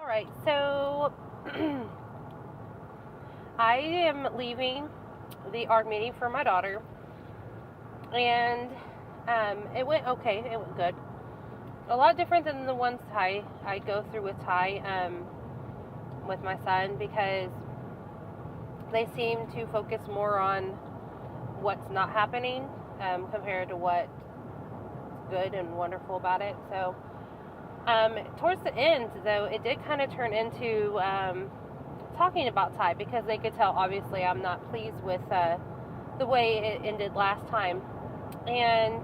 Alright, so I am leaving the ARC meeting for my daughter, and it went okay, it went good. A lot different than the ones I go through with Ty, with my son, because they seem to focus more on what's not happening compared to what's good and wonderful about it. So towards the end, though, it did kind of turn into talking about Ty, because they could tell, obviously, I'm not pleased with the way it ended last time. And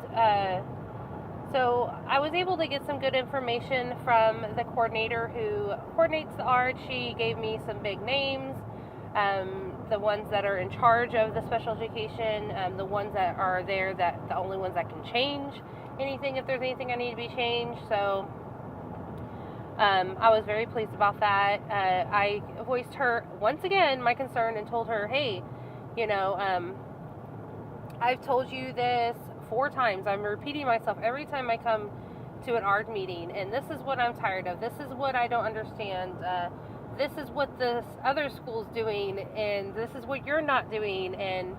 so I was able to get some good information from the coordinator who coordinates the art. She gave me some big names, the ones that are in charge of the special education, the ones that are there, that the only ones that can change anything if there's anything I need to be changed. So I was very pleased about that. I voiced her once again my concern and told her, hey, I've told you this 4 times. I'm repeating myself every time I come to an ARD meeting, and this is what I'm tired of. This is what I don't understand. This is what this other school's doing, and this is what you're not doing, and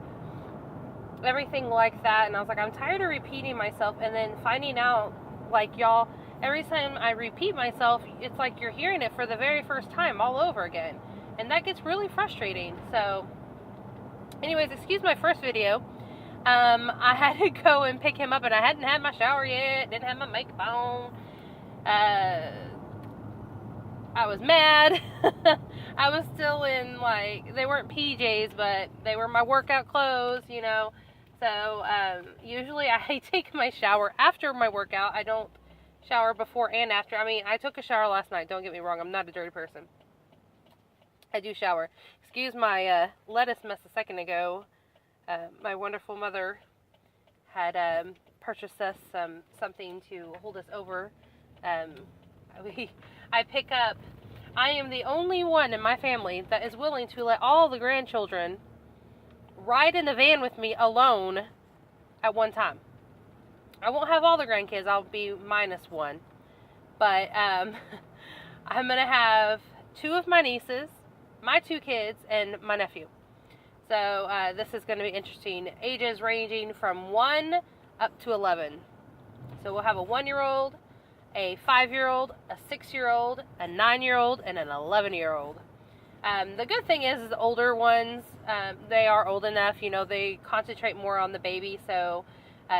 everything like that. And I was like, I'm tired of repeating myself, and then finding out, like, y'all, every time I repeat myself, it's like you're hearing it for the very first time all over again, and that gets really frustrating. So anyways, excuse my first video. I had to go and pick him up, and I hadn't had my shower yet, didn't have my makeup on. I was mad. I was still in, like, they weren't PJs, but they were my workout clothes, So usually I take my shower after my workout. I don't shower before and after. I mean, I took a shower last night, don't get me wrong, I'm not a dirty person. I do shower. Excuse my lettuce mess a second ago. My wonderful mother had purchased us something to hold us over. I am the only one in my family that is willing to let all the grandchildren ride in the van with me alone at one time. I won't have all the grandkids, I'll be -1. But I'm going to have 2 of my nieces, my 2 kids, and my nephew. So this is going to be interesting. Ages ranging from 1 up to 11. So we'll have a 1-year-old, a 5-year-old, a 6-year-old, a 9-year-old, and an 11-year-old. The good thing is the older ones, they are old enough, they concentrate more on the baby, so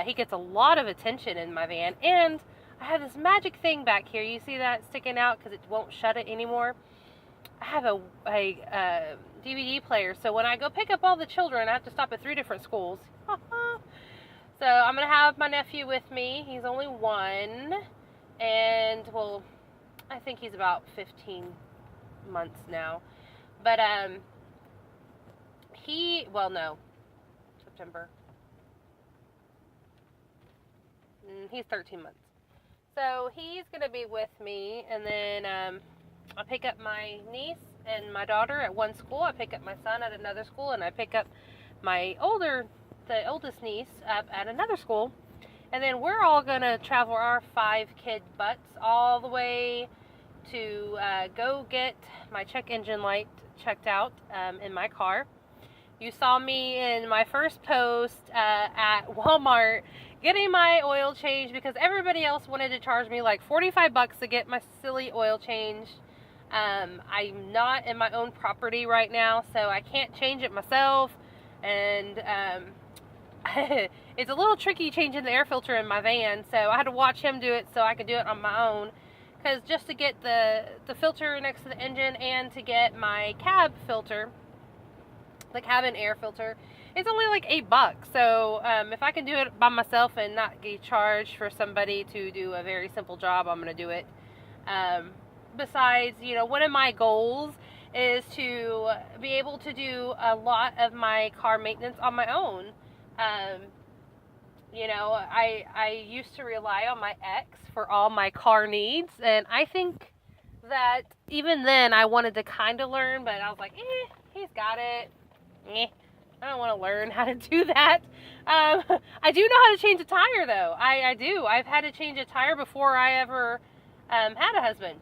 he gets a lot of attention in my van. And I have this magic thing back here. You see that sticking out because it won't shut it anymore? I have a DVD player, so when I go pick up all the children, I have to stop at 3 different schools. So I'm going to have my nephew with me. He's only 1, and, well, I think he's about 15 months now. But, September. He's 13 months. So he's going to be with me, and then I pick up my niece and my daughter at one school. I pick up my son at another school, and I pick up the oldest niece up at another school. And then we're all going to travel our 5 kid butts all the way to go get my check engine light checked out in my car. You saw me in my first post at Walmart getting my oil changed because everybody else wanted to charge me like $45 to get my silly oil changed. I'm not in my own property right now, so I can't change it myself, and it's a little tricky changing the air filter in my van, so I had to watch him do it so I could do it on my own, because just to get the filter next to the engine and to get my cab filter, the cabin air filter, it's only like $8. So if I can do it by myself and not get charged for somebody to do a very simple job, I'm going to do it. Besides, one of my goals is to be able to do a lot of my car maintenance on my own. I used to rely on my ex for all my car needs, and I think that even then I wanted to kind of learn, but I was like, he's got it. I don't want to learn how to do that. I do know how to change a tire, though. I do. I've had to change a tire before I ever had a husband.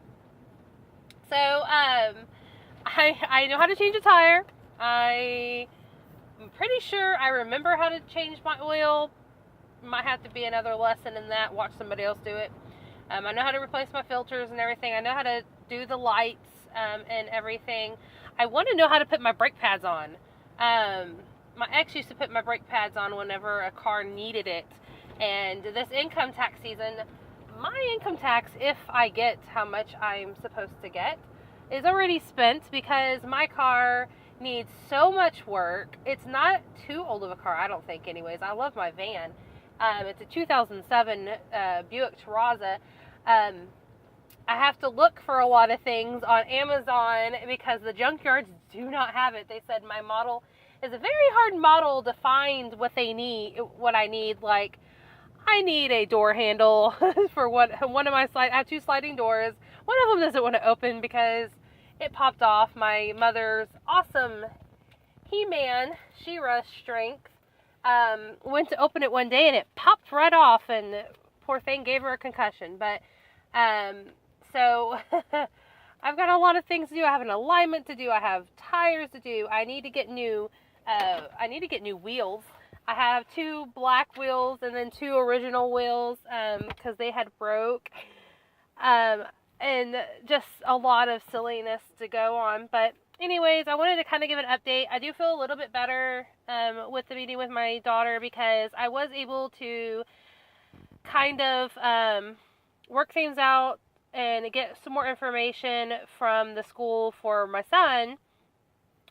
So, I know how to change a tire. I'm pretty sure I remember how to change my oil. Might have to be another lesson in that. Watch somebody else do it. I know how to replace my filters and everything. I know how to do the lights and everything. I want to know how to put my brake pads on. My ex used to put my brake pads on whenever a car needed it. And this income tax season, my income tax, if I get how much I'm supposed to get, is already spent because my car needs so much work. It's not too old of a car, I don't think, anyways. I love my van. It's a 2007 Buick Terraza. I have to look for a lot of things on Amazon because the junkyards do not have it. They said my model is a very hard model to find what I need. Like, I need a door handle for one of my I have 2 sliding doors. One of them doesn't want to open because it popped off. My mother's awesome He-Man She-Ra strength went to open it one day and it popped right off, and poor thing gave her a concussion. But so I've got a lot of things to do. I have an alignment to do. I have tires to do. I need to get new wheels. I have 2 black wheels and then 2 original wheels because they had broke. And just a lot of silliness to go on. But anyways, I wanted to kind of give an update. I do feel a little bit better with the meeting with my daughter because I was able to kind of work things out and get some more information from the school for my son.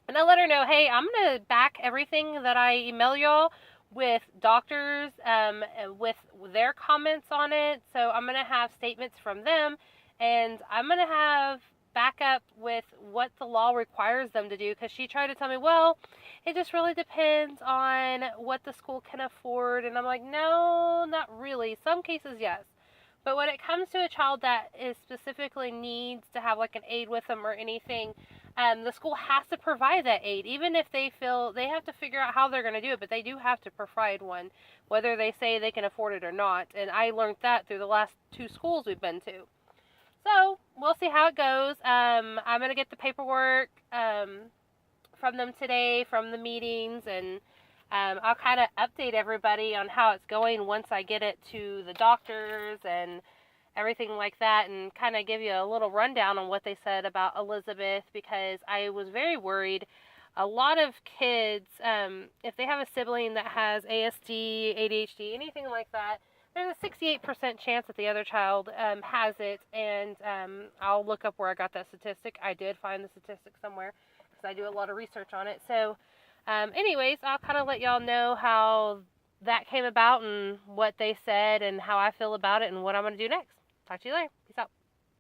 And I let her know, hey, I'm going to back everything that I email y'all with doctors, with their comments on it. So I'm going to have statements from them, and I'm going to have backup with what the law requires them to do, because she tried to tell me, well, it just really depends on what the school can afford. And I'm like, no, not really. Some cases, yes. But when it comes to a child that is specifically needs to have like an aid with them or anything, the school has to provide that aid, even if they feel they have to figure out how they're going to do it, but they do have to provide one, whether they say they can afford it or not. And I learned that through the last 2 schools we've been to. So we'll see how it goes. I'm going to get the paperwork from them today, from the meetings, and I'll kind of update everybody on how it's going once I get it to the doctors and everything like that, and kind of give you a little rundown on what they said about Elizabeth, because I was very worried. A lot of kids, if they have a sibling that has ASD, ADHD, anything like that, there's a 68% chance that the other child has it, and I'll look up where I got that statistic. I did find the statistic somewhere because I do a lot of research on it. So anyways, I'll kind of let y'all know how that came about and what they said and how I feel about it and what I'm going to do next. Talk to you later.